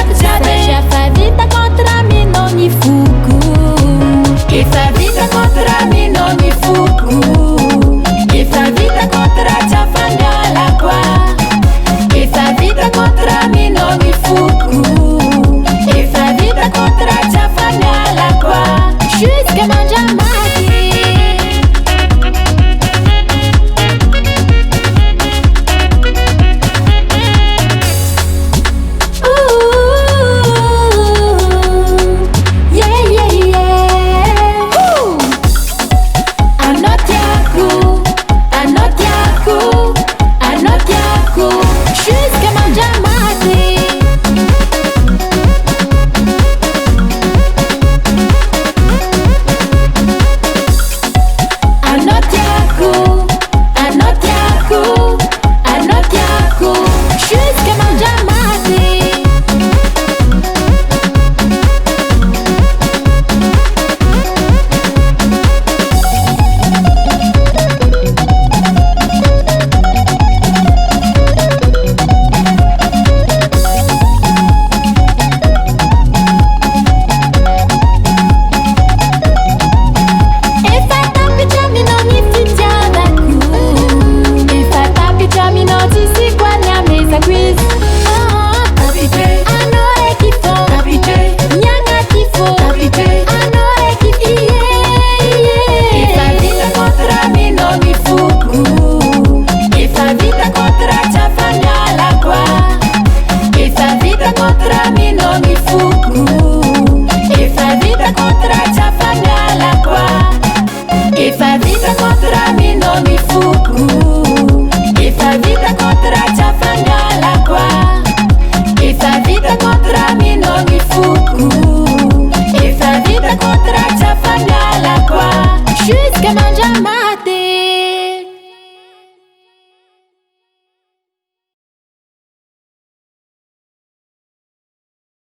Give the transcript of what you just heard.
Efa vita contra mim, não me fugo. Efa vita contra mim, não me fugo. Efa vita contra tia fanhala qua. Efa vita contra mim, não me fugo. Efa vita contra tia fanhala qua. Jusqu'à mangiamati. Efa vita contra mim, não me fugo. Efa vita contra tia fanhala qua. Efa vita contra mim, não me fugo. Efa vita contra tia fanhala qua. Jusqu'à mangiamati.